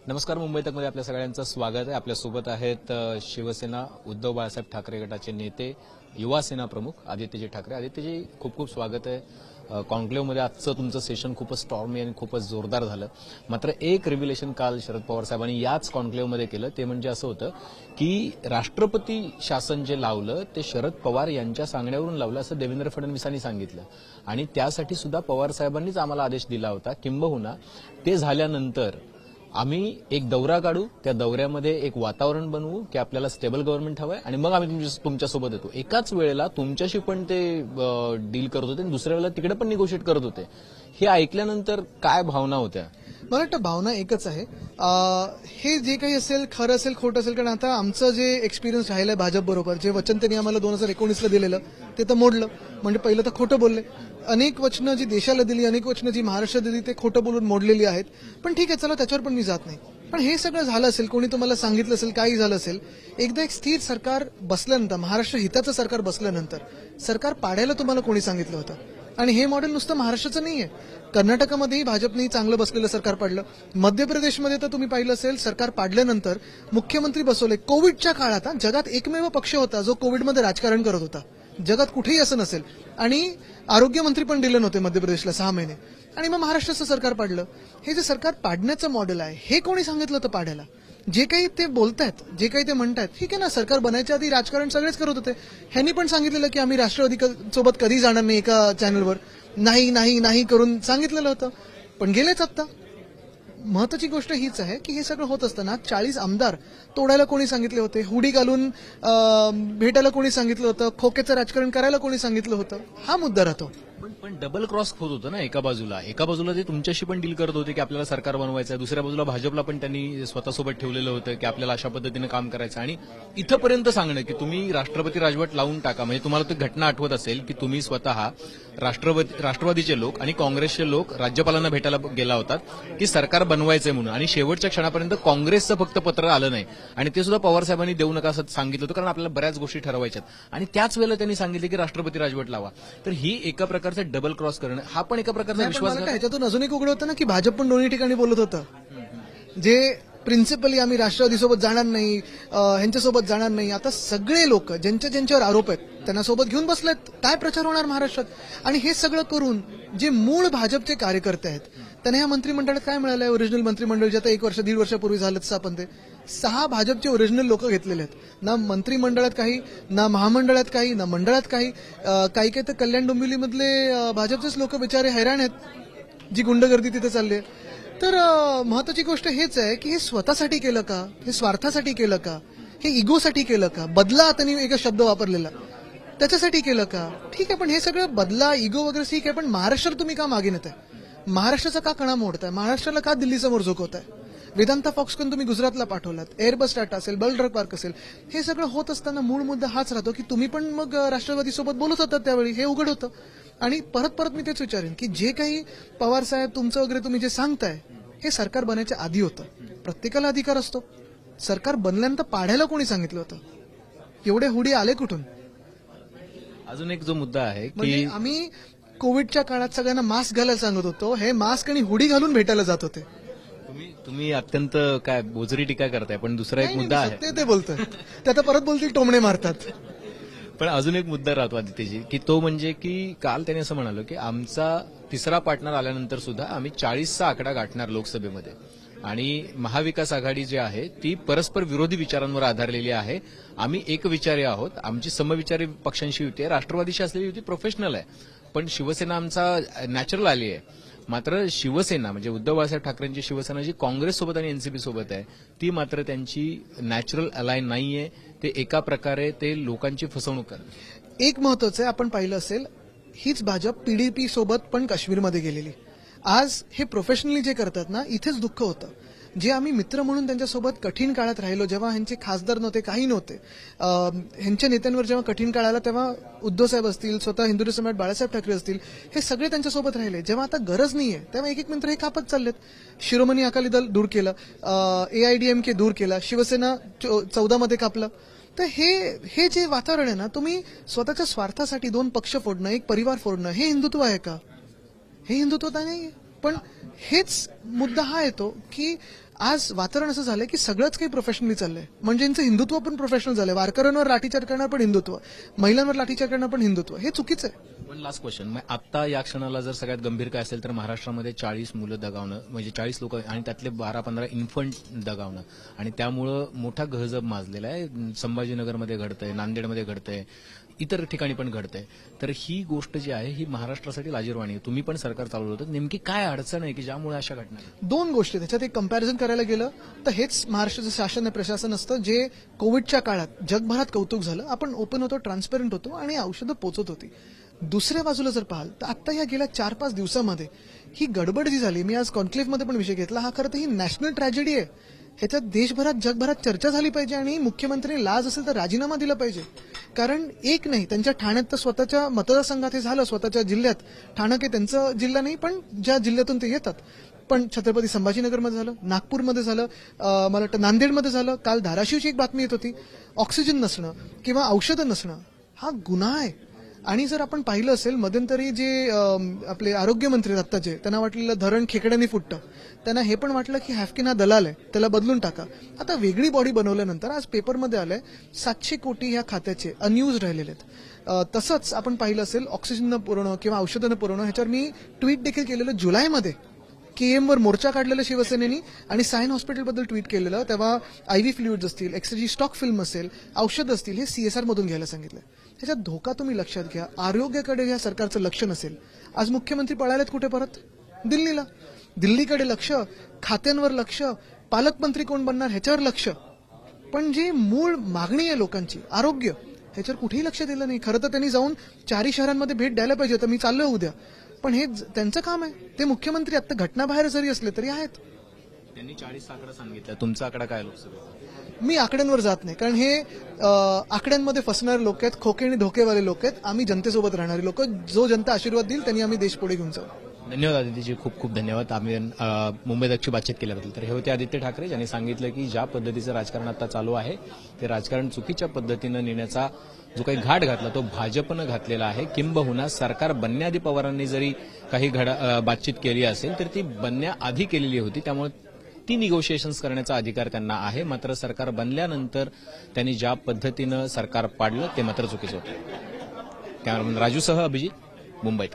नमस्कार. मुंबई तकमध्ये आपल्या सगळ्यांचं स्वागत आहे. आपल्यासोबत आहेत शिवसेना उद्धव बाळासाहेब ठाकरे गटाचे नेते, युवा सेना प्रमुख आदित्यजी ठाकरे. आदित्यजी, खूप खूप स्वागत आहे. कॉन्क्लेव्हमध्ये आजचं तुमचं सेशन खूपच स्टॉर्मी आणि खूपच जोरदार झालं. मात्र एक रिव्हिलेशन काल शरद पवार साहेबांनी याच कॉन्क्लेव्हमध्ये केलं. ते म्हणजे असं होतं की राष्ट्रपती शासन जे लावलं ते शरद पवार यांच्या सांगण्यावरून लावलं असं देवेंद्र फडणवीसांनी सांगितलं आणि त्यासाठी सुद्धा पवार साहेबांनीच आम्हाला आदेश दिला होता. किंबहुना ते झाल्यानंतर आम्ही एक दौरा काढू, त्या दौऱ्यामध्ये एक वातावरण बनवू की आपल्याला स्टेबल गव्हर्नमेंट हवंय आणि मग आम्ही तुमच्यासोबत येतो. एकाच वेळेला तुमच्याशी पण ते डील करत होते आणि दुसऱ्या वेळेला तिकडे पण निगोशिएट करत होते. हे ऐकल्यानंतर काय भावना होत्या? मला वाटतं भावना एकच आहे. हे जे काही असेल, खरं असेल खोटं असेल, कारण आता आमचं जे एक्सपिरियन्स राहिलं आहे भाजप बरोबर, जे वचन त्यांनी आम्हाला 2019ला दिलेलं ते तर मोडलं. म्हणजे पहिलं तर खोटं बोलले. अनेक वचनं जी देशाला दिली, अनेक वचनं जी महाराष्ट्रात दिली ते खोटं बोलून मोडलेली आहेत. पण ठीक आहे, चला त्याच्यावर पण मी जात नाही. पण हे सगळं झालं असेल, कोणी तुम्हाला सांगितलं असेल, काही झालं असेल, एकदा एक स्थिर सरकार बसल्यानंतर, महाराष्ट्र हिताचं सरकार बसल्यानंतर सरकार पाडायला तुम्हाला कोणी सांगितलं होतं? आणि हे मॉडेल नुसतं महाराष्ट्राचं नाहीये. कर्नाटकामध्येही भाजपने चांगलं बसलेलं सरकार पाडलं. मध्य प्रदेशमध्ये तर तुम्ही पाहिलं असेल, सरकार पाडल्यानंतर मुख्यमंत्री बसवले. कोविडच्या काळात जगात एकमेव पक्ष होता जो कोविडमध्ये राजकारण करत होता. जगात कुठेही असं नसेल. आणि आरोग्यमंत्री पण दिले नव्हते मध्य प्रदेशला 6 महिने. आणि मग महाराष्ट्राचं सरकार पाडलं. हे जे सरकार पाडण्याचं मॉडेल आहे, हे कोणी सांगितलं होतं पाडायला? जे काही ते बोलतायत, जे काही ते म्हणतायत, ठीक आहे ना, सरकार बनायच्या आधी राजकारण सगळेच करत होते. ह्यांनी पण सांगितलेलं की आम्ही राष्ट्रवादी सोबत कधी जाणार नाही, एका चॅनलवर नाही नाही नाही करून सांगितलेलं होतं. पण गेलेच आता. महत्वाची गोष्ट हीच आहे की हे सगळं होत असताना 40 आमदार तोडायला कोणी सांगितले होते? हुडी घालून भेटायला कोणी सांगितलं होतं? खोक्याचं राजकारण करायला कोणी सांगितलं होतं? हा मुद्दा राहतो. पण डबल क्रॉस होत होतं ना. एका बाजूला ते तुमच्याशी पण डील करत होते की आपल्याला सरकार बनवायचं आहे, दुसऱ्या बाजूला भाजपला पण त्यांनी स्वतःसोबत ठेवलेलं होतं की आपल्याला अशा पद्धतीनं काम करायचं. आणि इथंपर्यंत सांगणं की तुम्ही राष्ट्रपती राजवट लावून टाका. म्हणजे तुम्हाला ती घटना आठवत असेल की तुम्ही स्वतः राष्ट्रवादीचे लोक आणि काँग्रेसचे लोक राज्यपालांना भेटायला गेला होतात की सरकार बनवायचंय म्हणून, आणि शेवटच्या क्षणापर्यंत काँग्रेसचं फक्त पत्र आलं नाही आणि ते सुद्धा पवार साहेबांनी देऊ नका असं सांगितलं होतं, कारण आपल्याला बऱ्याच गोष्टी ठरवायच्यात. आणि त्याच वेळेला त्यांनी सांगितले की राष्ट्रपती राजवट लावा. तर ही एका प्रकारचं डबल क्रॉस करणं, हा पण एका प्रकारचा विश्वास. ह्याच्यातून अजून एक उघड होतं ना की भाजप पण दोन्ही ठिकाणी बोलत होतं. जे प्रिन्सिपली आम्ही राष्ट्रवादीसोबत जाणार नाही, ह्यांच्यासोबत जाणार नाही, आता सगळे लोक ज्यांच्यावर आरोप आहेत त्यांना सोबत घेऊन बसलेत. काय प्रचार होणार महाराष्ट्रात? आणि हे सगळं करून जे मूळ भाजपचे कार्यकर्ते आहेत त्यांना ह्या मंत्रिमंडळात काय मिळालंय? ओरिजिनल मंत्रिमंडळ, जे आता 1 वर्ष 1.5 वर्षापूर्वी झालं तसं आपण ते 6 भाजपचे ओरिजिनल लोक घेतलेले आहेत. ना मंत्रिमंडळात काही, ना महामंडळात काही, ना मंडळात काही. काही काही तर कल्याण डोंबिवलीमधले भाजपचेच लोक बिचारे हैराण आहेत, जी गुंडगर्दी तिथे चालली आहे. तर महत्वाची गोष्ट हेच आहे की हे स्वतःसाठी केलं का? हे स्वार्थासाठी केलं का? हे इगोसाठी केलं का? बदला, त्यांनी एक शब्द वापरलेला, त्याच्यासाठी केलं का? ठीक आहे, पण हे सगळं बदला, इगो वगैरे ठीक आहे, पण महाराष्ट्र तुम्ही का मागे नेताय? महाराष्ट्राचा का कणा मोडताय? महाराष्ट्राला का दिल्लीसमोर झोकवताय? वेदांता फॉक्सकॉन तुम्ही गुजरातला पाठवलात, एअरबस टाटा असेल, बलड्रग पार्क असेल. हे सगळं होत असताना मूळ मुद्दा हाच राहतो की तुम्ही पण मग राष्ट्रवादीसोबत बोलत होतात त्यावेळी. हे उघड होतं. आणि परत मी तेच विचारेन की जे काही पवार साहेब तुमचं वगैरे तुम्ही जे सांगताय, हे सरकार बनायच्या आधी होतं. प्रत्येकाला अधिकार असतो. सरकार बनल्यानंतर पाडायला कोणी सांगितलं होतं? एवढे हुडी आले कुठून? अजून एक जो मुद्दा आहे म्हणजे की आम्ही कोविडच्या काळात सगळ्यांना मास्क घालायला सांगत होतो, हे मास्क आणि हुडी घालून भेटायला जात होते. तुम्ही अत्यंत काय बोजरी टीका करताय. पण दुसरा एक मुद्दा आहे, ते बोलतोय ते आता परत बोलतील टोमणे मारतात. पण अजून एक मुद्दा राहतो आदित्यजी, की तो म्हणजे की काल त्यांनी असं म्हणालो की आमचा तिसरा पार्टनर आल्यानंतर सुद्धा आम्ही 40चा आकडा गाठणार लोकसभेमध्ये. आणि महाविकास आघाडी जी आहे ती परस्पर विरोधी विचारांवर आधारलेली आहे. आम्ही एकविचारी आहोत. आमची समविचारी पक्षांशी युती आहे. राष्ट्रवादीशी असलेली युती प्रोफेशनल आहे, पण शिवसेना आमचा नॅचरल आली आहे. मात्र शिवसेना म्हणजे उद्धव बाळासाहेब ठाकरेंची शिवसेना जी काँग्रेससोबत आणि एनसीपी सोबत आहे, ती मात्र त्यांची नॅचरल अलाय नाहीये. ते एका प्रकारे ते लोकांची फसवणूक करतात. एक महत्वाचं आहे, आपण पाहिलं असेल, हीच भाजप पीडीपी सोबत पण काश्मीरमध्ये गेलेली. आज हे प्रोफेशनली जे करतात ना, इथेच दुःख होतं. जे आम्ही मित्र म्हणून त्यांच्यासोबत कठीण काळात राहिलो, जेव्हा ह्यांचे खासदार नव्हते, काही नव्हते, ह्यांच्या नेत्यांवर जेव्हा कठीण काळ आला तेव्हा उद्धव साहेब असतील, स्वतः हिंदू सम्राट बाळासाहेब ठाकरे असतील, हे सगळे त्यांच्यासोबत राहिले. जेव्हा आता गरज नाहीये तेव्हा एक मित्र हे कापत चाललेत. शिरोमणी अकाली दल दूर केलं, AIDMK दूर केला, शिवसेना 14 मध्ये कापलं. तर हे जे वातावरण आहे ना, तुम्ही स्वतःच्या स्वार्थासाठी 2 पक्ष फोडणं, एक परिवार फोडणं, हे हिंदुत्व आहे का? हे हिंदुत्व नाही. पण हेच मुद्दा हा येतो की आज वातावरण असं झालंय की सगळंच काही प्रोफेशनली चाललंय. म्हणजे यांचं हिंदुत्व पण प्रोफेशनल झालंय. वारकऱ्यांवर लाठीचार्ज करणार पण हिंदुत्व, महिलांवर लाठीचार्ज करणार पण हिंदुत्व. हे चुकीचं आहे. One last question. आता या क्षणाला जर सगळ्यात गंभीर काय असेल तर महाराष्ट्रामध्ये 40 मुलं दगावणं, म्हणजे 40 लोक आणि त्यातले 12-15 इन्फंट दगावणं, आणि त्यामुळं मोठा गहजब माजलेला आहे. संभाजीनगरमध्ये घडतंय, नांदेडमध्ये घडतंय, इतर ठिकाणी पण घडतंय. तर ही गोष्ट जी आहे ही महाराष्ट्रासाठी लाजिरवाणी आहे. तुम्ही पण सरकार चालवलं होतं, नेमकी काय अडचण आहे की ज्यामुळे अशा घटना घडतात? दोन गोष्टी त्याच्यात एक कंपॅरिझन करायला गेलं तर हेच महाराष्ट्राचं शासन आणि प्रशासन असतं जे कोविडच्या काळात जगभरात कौतुक झालं. आपण ओपन होतो, ट्रान्सपरंट होतो आणि औषधं पोचत होती. दुसऱ्या बाजूला जर पाहाल तर आता या गेल्या 4-5 दिवसामध्ये ही गडबड जी झाली, मी आज कॉन्क्लेव्हमध्ये पण विषय घेतला, हा खरं तर ही नॅशनल ट्रॅजेडी आहे. ह्याच्यात देशभरात जगभरात चर्चा झाली पाहिजे आणि मुख्यमंत्र्यांनी लाज असेल तर राजीनामा दिला पाहिजे. कारण एक नाही, त्यांच्या ठाण्यात तर स्वतःच्या मतदारसंघात हे झालं, स्वतःच्या जिल्ह्यात. ठाणं काही त्यांचा जिल्हा नाही, पण ज्या जिल्ह्यातून ते येतात. पण छत्रपती संभाजीनगरमध्ये झालं, नागपूरमध्ये झालं, मला वाटतं नांदेडमध्ये झालं. काल धाराशिवची एक बातमी येत होती, ऑक्सिजन नसणं किंवा औषधं नसणं हा गुन्हा आहे. आणि जर आपण पाहिलं असेल मध्यंतरी जे आपले आरोग्यमंत्री आत्ताचे, त्यांना वाटलेलं धरण खेकड्यांनी फुटतं, त्यांना हे पण वाटलं की हॅफकिन हा दलाल आहे, त्याला बदलून टाका. आता वेगळी बॉडी बनवल्यानंतर आज पेपरमध्ये आलंय 700 कोटी ह्या खात्याचे अनयूज राहिलेले आहेत. तसंच आपण पाहिलं असेल ऑक्सिजन न पुरवणं किंवा औषधं न पुरवणं, ह्याच्यावर मी ट्विट देखील केलेलं जुलैमध्ये. केएमवर मोर्चा काढलेला शिवसेनेनी आणि सायन हॉस्पिटलबद्दल ट्विट केलेलं. तेव्हा आयव्ही फ्लुइड्स असतील, एक्सरेची स्टॉक फिल्म असेल, औषध असतील, हे सीएसआर मधून घ्यायला सांगितलं. त्याच्यात धोका तुम्ही लक्षात घ्या. आरोग्याकडे या सरकारचं लक्ष नसेल. आज मुख्यमंत्री पळालेत कुठे? परत दिल्लीला. दिल्लीकडे लक्ष, खात्यांवर लक्ष, पालकमंत्री कोण बनणार ह्याच्यावर लक्ष, पण जे मूळ मागणी आहे लोकांची, आरोग्य, ह्याच्यावर कुठेही लक्ष दिलं नाही. खरं तर त्यांनी जाऊन 4 शहरांमध्ये भेट द्यायला पाहिजे. तर मी चाललोय उद्या, पण हे त्यांचं काम आहे. ते मुख्यमंत्री आता घटनाबाहेर जरी असले तरी आहेत. त्यांनी 40 आकडा सांगितला, तुमचा आकडा काय लोकसभेचा? मी आकड्यांवर जात नाही, कारण हे आकड्यांमध्ये फसणारे लोक आहेत, खोके आणि धोकेवाले लोक आहेत. आम्ही जनतेसोबत राहणारी लोक, जो जनता आशीर्वाद देईल त्यांनी आम्ही देश पुढे घेऊन जाऊ. धन्यवाद आदित्यजी, खूप खूप धन्यवाद. आम्ही मुंबई तकची बातचीत केल्याबद्दल. तर हे होते आदित्य ठाकरे, ज्यांनी सांगितलं की ज्या पद्धतीचं राजकारण आता चालू आहे ते राजकारण चुकीच्या पद्धतीनं नेण्याचा जो काही घाट घातला तो भाजपनं घातलेला आहे. किंबहुना सरकार बनण्याआधी पवारांनी जरी काही बातचीत केली असेल तर ती बनण्याआधी केलेली होती, त्यामुळे ती निगोशिएशन्स करण्याचा अधिकार त्यांना आहे. मात्र सरकार बनल्यानंतर त्यांनी ज्या पद्धतीनं सरकार पाडलं ते मात्र चुकीचं होतं. कॅमेरामन राजूसह अभिजित, मुंबईत.